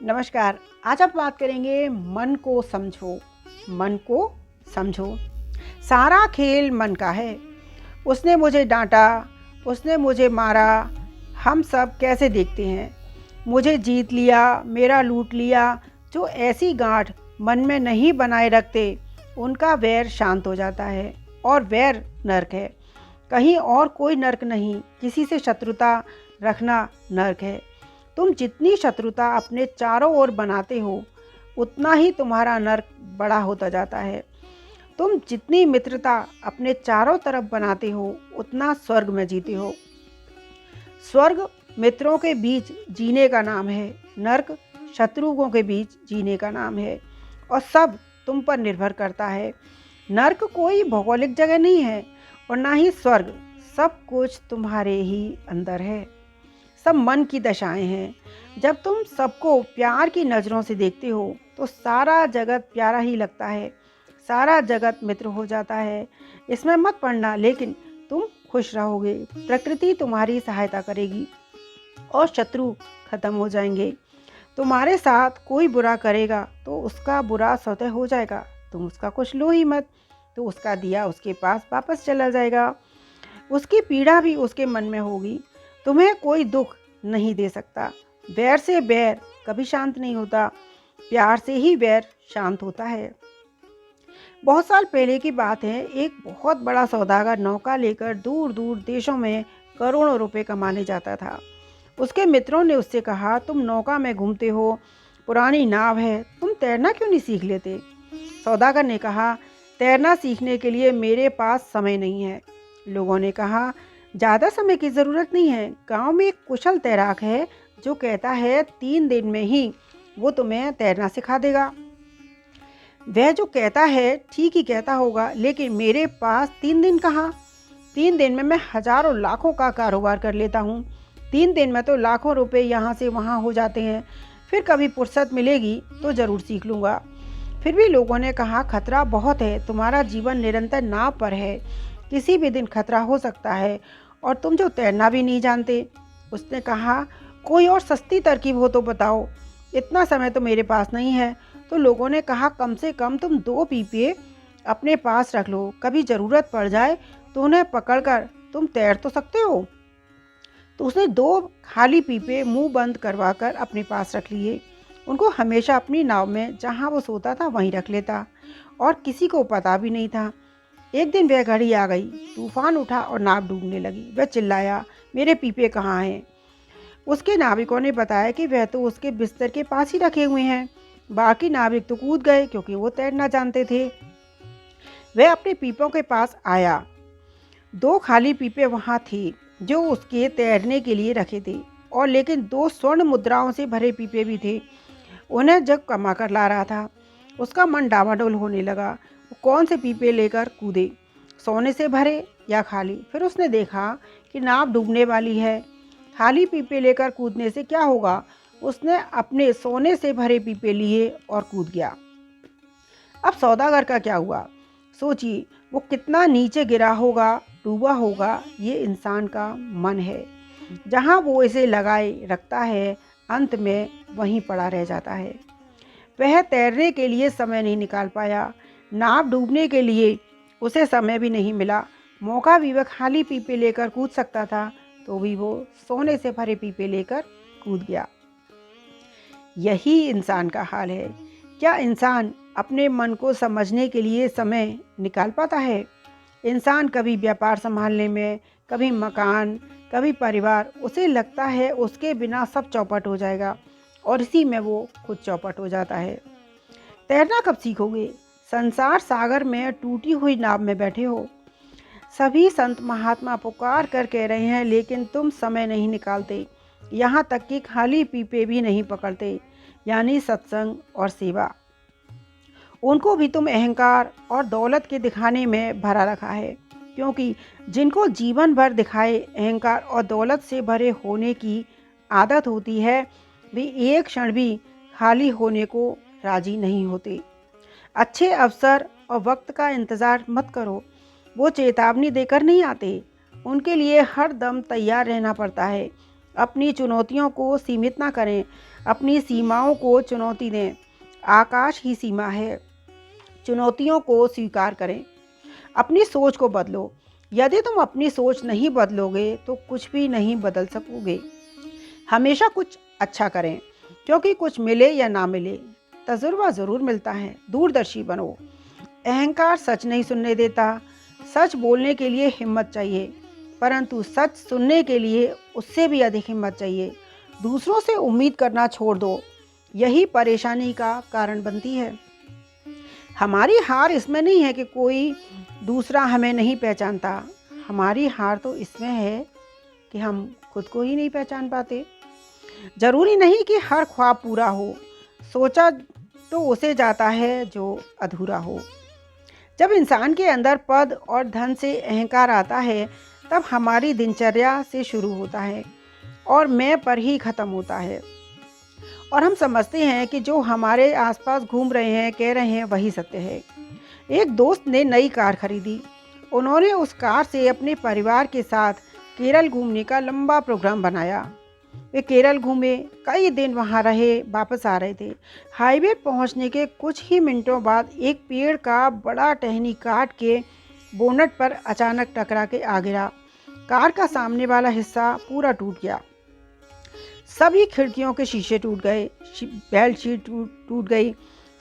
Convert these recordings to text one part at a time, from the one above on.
नमस्कार। आज आप बात करेंगे मन को समझो। मन को समझो। सारा खेल मन का है। उसने मुझे डांटा, उसने मुझे मारा। हम सब कैसे देखते हैं, मुझे जीत लिया, मेरा लूट लिया। जो ऐसी गांठ मन में नहीं बनाए रखते उनका वैर शांत हो जाता है। और वैर नरक है, कहीं और कोई नरक नहीं। किसी से शत्रुता रखना नरक है। तुम जितनी शत्रुता अपने चारों ओर बनाते हो उतना ही तुम्हारा नरक बड़ा होता जाता है। तुम जितनी मित्रता अपने चारों तरफ बनाते हो उतना स्वर्ग में जीते हो। स्वर्ग मित्रों के बीच जीने का नाम है, नरक शत्रुओं के बीच जीने का नाम है। और सब तुम पर निर्भर करता है। नरक कोई भौगोलिक जगह नहीं है और ना ही स्वर्ग। सब कुछ तुम्हारे ही अंदर है। सब मन की दशाएं हैं। जब तुम सबको प्यार की नज़रों से देखते हो तो सारा जगत प्यारा ही लगता है, सारा जगत मित्र हो जाता है। इसमें मत पड़ना, लेकिन तुम खुश रहोगे। प्रकृति तुम्हारी सहायता करेगी और शत्रु खत्म हो जाएंगे। तुम्हारे साथ कोई बुरा करेगा तो उसका बुरा स्वतः हो जाएगा। तुम उसका कुछ लो ही मत, तो उसका दिया उसके पास वापस चला जाएगा। उसकी पीड़ा भी उसके मन में होगी। तुम्हें कोई दुख नहीं दे सकता। बैर से बैर कभी शांत नहीं होता, प्यार से ही बैर शांत होता है। बहुत साल पहले की बात है। एक बहुत बड़ा सौदागर नौका लेकर दूर दूर देशों में करोड़ों रुपए कमाने जाता था। उसके मित्रों ने उससे कहा, तुम नौका में घूमते हो, पुरानी नाव है, तुम तैरना क्यों नहीं सीख लेते? सौदागर ने कहा, तैरना सीखने के लिए मेरे पास समय नहीं है। लोगों ने कहा, ज़्यादा समय की ज़रूरत नहीं है। गांव में एक कुशल तैराक है जो कहता है 3 दिन में ही वो तुम्हें तैरना सिखा देगा। वह जो कहता है ठीक ही कहता होगा, लेकिन मेरे पास 3 दिन कहाँ? 3 दिन में मैं हजारों लाखों का कारोबार कर लेता हूँ। 3 दिन में तो लाखों रुपए यहाँ से वहाँ हो जाते हैं। फिर कभी फुर्सत मिलेगी तो ज़रूर सीख लूँगा। फिर भी लोगों ने कहा, खतरा बहुत है, तुम्हारा जीवन निरंतर नाव पर है, किसी भी दिन खतरा हो सकता है, और तुम जो तैरना भी नहीं जानते। उसने कहा, कोई और सस्ती तरकीब हो तो बताओ, इतना समय तो मेरे पास नहीं है। तो लोगों ने कहा, कम से कम तुम 2 पीपे अपने पास रख लो, कभी ज़रूरत पड़ जाए तो उन्हें पकड़कर तुम तैर तो सकते हो। तो उसने 2 खाली पीपे मुंह बंद करवा कर अपने पास रख लिए। उनको हमेशा अपनी नाव में जहाँ वो सोता था वहीं रख लेता और किसी को पता भी नहीं था। एक दिन वह घड़ी आ गई, तूफान उठा और नाव डूबने लगी। वह चिल्लाया, मेरे पीपे कहाँ हैं? उसके नाविकों ने बताया कि वह तो उसके बिस्तर के पास ही रखे हुए हैं। बाकी नाविक तो कूद गए क्योंकि वो तैरना जानते थे। वह अपने पीपों के पास आया। 2 खाली पीपे वहाँ थे जो उसके तैरने के लिए रखे थे, और लेकिन 2 स्वर्ण मुद्राओं से भरे पीपे भी थे। उन्हें जब कमा कर ला रहा था, उसका मन डामाडोल होने लगा। वो कौन से पीपे लेकर कूदे, सोने से भरे या खाली? फिर उसने देखा कि नाव डूबने वाली है। खाली पीपे लेकर कूदने से क्या होगा? उसने अपने सोने से भरे पीपे लिए और कूद गया। अब सौदागर का क्या हुआ? सोचिए, वो कितना नीचे गिरा होगा, डूबा होगा। ये इंसान का मन है, जहाँ वो इसे लगाए रखता है अंत में वहीं पड़ा रह जाता है। वह तैरने के लिए समय नहीं निकाल पाया, नाव डूबने के लिए उसे समय भी नहीं मिला। मौका भी वह खाली पीपे लेकर कूद सकता था, तो भी वो सोने से भरे पीपे लेकर कूद गया। यही इंसान का हाल है। क्या इंसान अपने मन को समझने के लिए समय निकाल पाता है? इंसान कभी व्यापार संभालने में, कभी मकान, कभी परिवार। उसे लगता है उसके बिना सब चौपट हो जाएगा, और इसी में वो खुद चौपट हो जाता है। तैरना कब सीखोगे? संसार सागर में टूटी हुई नाव में बैठे हो। सभी संत महात्मा पुकार कर कह रहे हैं, लेकिन तुम समय नहीं निकालते। यहाँ तक कि खाली पीपे भी नहीं पकड़ते, यानी सत्संग और सेवा। उनको भी तुम अहंकार और दौलत के दिखाने में भरा रखा है, क्योंकि जिनको जीवन भर दिखाए अहंकार और दौलत से भरे होने की आदत होती है, वे एक क्षण भी खाली होने को राजी नहीं होते। अच्छे अवसर और वक्त का इंतज़ार मत करो, वो चेतावनी देकर नहीं आते। उनके लिए हर दम तैयार रहना पड़ता है। अपनी चुनौतियों को सीमित ना करें, अपनी सीमाओं को चुनौती दें। आकाश ही सीमा है, चुनौतियों को स्वीकार करें। अपनी सोच को बदलो। यदि तुम अपनी सोच नहीं बदलोगे तो कुछ भी नहीं बदल सकोगे। हमेशा कुछ अच्छा करें, क्योंकि कुछ मिले या ना मिले, तजुर्बा ज़रूर मिलता है। दूरदर्शी बनो। अहंकार सच नहीं सुनने देता। सच बोलने के लिए हिम्मत चाहिए, परंतु सच सुनने के लिए उससे भी अधिक हिम्मत चाहिए। दूसरों से उम्मीद करना छोड़ दो, यही परेशानी का कारण बनती है। हमारी हार इसमें नहीं है कि कोई दूसरा हमें नहीं पहचानता, हमारी हार तो इसमें है कि हम खुद को ही नहीं पहचान पाते। जरूरी नहीं कि हर ख्वाब पूरा हो, सोचा तो उसे जाता है जो अधूरा हो। जब इंसान के अंदर पद और धन से अहंकार आता है, तब हमारी दिनचर्या से शुरू होता है और मैं पर ही ख़त्म होता है। और हम समझते हैं कि जो हमारे आसपास घूम रहे हैं, कह रहे हैं, वही सत्य है। एक दोस्त ने नई कार खरीदी। उन्होंने उस कार से अपने परिवार के साथ केरल घूमने का लंबा प्रोग्राम बनाया। वे केरल घूमे, कई दिन वहाँ रहे, वापस आ रहे थे। हाईवे पहुँचने के कुछ ही मिनटों बाद एक पेड़ का बड़ा टहनी काट के बोनट पर अचानक टकरा के आ गिरा। कार का सामने वाला हिस्सा पूरा टूट गया। सभी खिड़कियों के शीशे टूट गए, बेल्ट शीट टूट गई।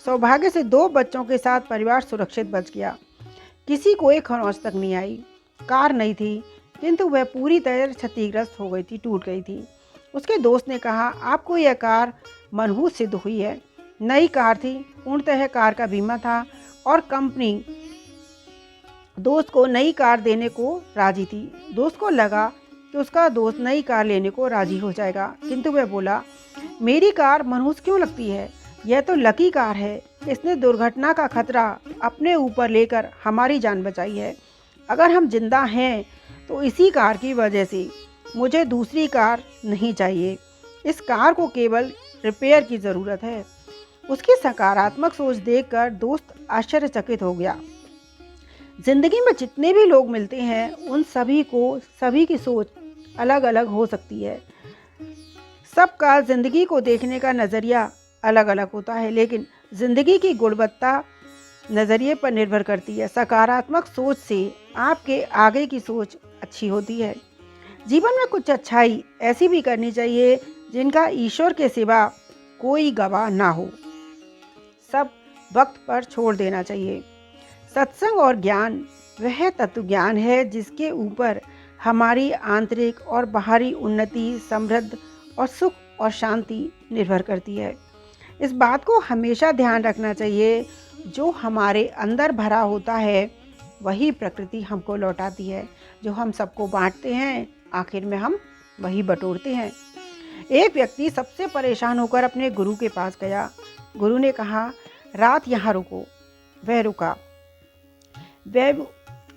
सौभाग्य से 2 बच्चों के साथ परिवार सुरक्षित बच गया। किसी को एक खरोंच तक नहीं आई। कार नई थी, किंतु वह पूरी तरह क्षतिग्रस्त हो गई थी, टूट गई थी। उसके दोस्त ने कहा, आपको यह कार मनहूस सिद्ध हुई है। नई कार थी, पूर्णतः कार का बीमा था और कंपनी दोस्त को नई कार देने को राजी थी। दोस्त को लगा कि उसका दोस्त नई कार लेने को राजी हो जाएगा, किंतु वह बोला, मेरी कार मनहूस क्यों लगती है? यह तो लकी कार है। इसने दुर्घटना का खतरा अपने ऊपर लेकर हमारी जान बचाई है। अगर हम जिंदा हैं तो इसी कार की वजह से। मुझे दूसरी कार नहीं चाहिए। इस कार को केवल रिपेयर की ज़रूरत है। उसकी सकारात्मक सोच देखकर दोस्त आश्चर्यचकित हो गया। जिंदगी में जितने भी लोग मिलते हैं, उन सभी की सोच अलग अलग हो सकती है। सबका ज़िंदगी को देखने का नज़रिया अलग अलग होता है, लेकिन ज़िंदगी की गुणवत्ता नज़रिए पर निर्भर करती है। सकारात्मक सोच से आपके आगे की सोच अच्छी होती है। जीवन में कुछ अच्छाई ऐसी भी करनी चाहिए जिनका ईश्वर के सिवा कोई गवाह ना हो। सब वक्त पर छोड़ देना चाहिए। सत्संग और ज्ञान वह तत्व ज्ञान है जिसके ऊपर हमारी आंतरिक और बाहरी उन्नति, समृद्ध और सुख और शांति निर्भर करती है। इस बात को हमेशा ध्यान रखना चाहिए, जो हमारे अंदर भरा होता है वही प्रकृति हमको लौटाती है। जो हम सबको बांटते हैं, आखिर में हम वही बटोरते हैं। एक व्यक्ति सबसे परेशान होकर अपने गुरु के पास गया। गुरु ने कहा, रात यहाँ रुको। वह रुका।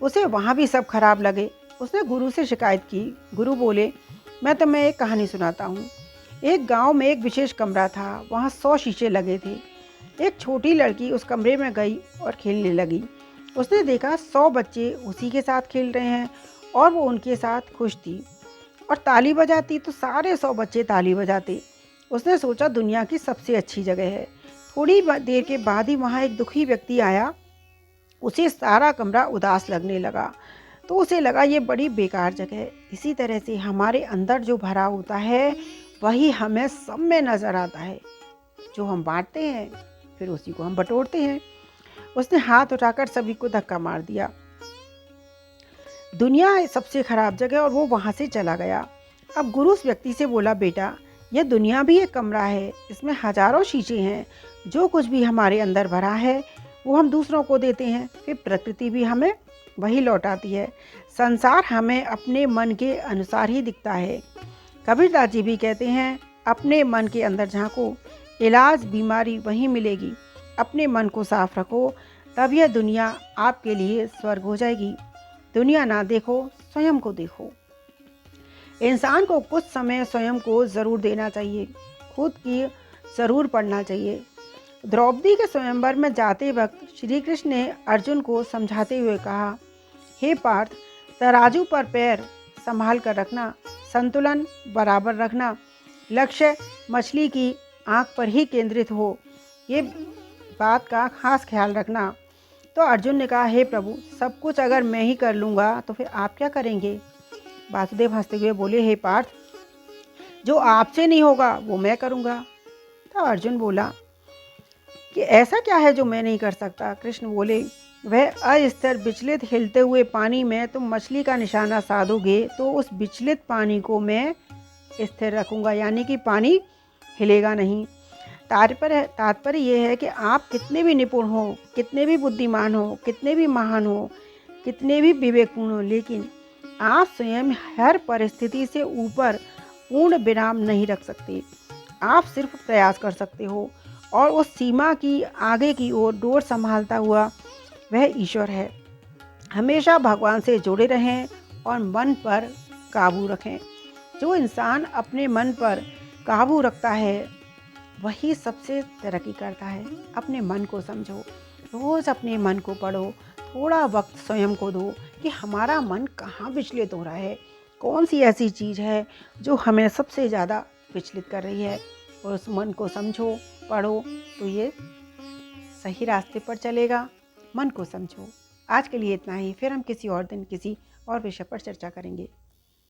उसे वहाँ भी सब खराब लगे। उसने गुरु से शिकायत की। गुरु बोले, मैं तुम्हें एक कहानी सुनाता हूँ। एक गांव में एक विशेष कमरा था। वहाँ 100 शीशे लगे थे। एक छोटी लड़की उस कमरे में गई और खेलने लगी। उसने देखा 100 बच्चे उसी के साथ खेल रहे हैं और वो उनके साथ खुश थी और ताली बजाती तो सारे 100 बच्चे ताली बजाते। उसने सोचा, दुनिया की सबसे अच्छी जगह है। थोड़ी देर के बाद ही वहाँ एक दुखी व्यक्ति आया। उसे सारा कमरा उदास लगने लगा, तो उसे लगा ये बड़ी बेकार जगह है। इसी तरह से हमारे अंदर जो भरा होता है वही हमें सब में नज़र आता है। जो हम बांटते हैं फिर उसी को हम बटोरते हैं। उसने हाथ उठाकर सभी को धक्का मार दिया। दुनिया सबसे खराब जगह, और वो वहाँ से चला गया। अब गुरु उस व्यक्ति से बोला, बेटा, यह दुनिया भी एक कमरा है। इसमें हजारों शीशे हैं। जो कुछ भी हमारे अंदर भरा है वो हम दूसरों को देते हैं, फिर प्रकृति भी हमें वही लौटाती है। संसार हमें अपने मन के अनुसार ही दिखता है। कबीरदास जी भी कहते हैं, अपने मन के अंदर झांको, इलाज बीमारी वहीं मिलेगी। अपने मन को साफ रखो, तब यह दुनिया आपके लिए स्वर्ग हो जाएगी। दुनिया ना देखो, स्वयं को देखो। इंसान को कुछ समय स्वयं को ज़रूर देना चाहिए, खुद की ज़रूर पढ़ना चाहिए। द्रौपदी के स्वयंवर में जाते वक्त श्री कृष्ण ने अर्जुन को समझाते हुए कहा, हे पार्थ, तराजू पर पैर संभाल कर रखना। संतुलन बराबर रखना, लक्ष्य मछली की आँख पर ही केंद्रित हो, ये बात का खास ख्याल रखना। तो अर्जुन ने कहा, हे प्रभु, सब कुछ अगर मैं ही कर लूँगा तो फिर आप क्या करेंगे? वासुदेव हंसते हुए बोले, हे पार्थ, जो आपसे नहीं होगा वो मैं करूँगा। तो अर्जुन बोला कि ऐसा क्या है जो मैं नहीं कर सकता? कृष्ण बोले, वह अस्थिर विचलित हिलते हुए पानी में तुम मछली का निशाना साधोगे तो उस विचलित पानी को मैं स्थिर रखूँगा, यानी कि पानी हिलेगा नहीं। तात्पर्य यह है कि आप कितने भी निपुण हो, कितने भी बुद्धिमान हो, कितने भी महान हो, कितने भी विवेकपूर्ण हो, लेकिन आप स्वयं हर परिस्थिति से ऊपर पूर्ण विराम नहीं रख सकते। आप सिर्फ प्रयास कर सकते हो और उस सीमा की आगे की ओर डोर संभालता हुआ वह ईश्वर है। हमेशा भगवान से जुड़े रहें और मन पर काबू रखें। जो इंसान अपने मन पर काबू रखता है वही सबसे तरक्की करता है। अपने मन को समझो, रोज़ अपने मन को पढ़ो, थोड़ा वक्त स्वयं को दो कि हमारा मन कहाँ विचलित हो रहा है, कौन सी ऐसी चीज़ है जो हमें सबसे ज़्यादा विचलित कर रही है, और उस मन को समझो, पढ़ो, तो ये सही रास्ते पर चलेगा। मन को समझो। आज के लिए इतना ही, फिर हम किसी और दिन किसी और विषय पर चर्चा करेंगे।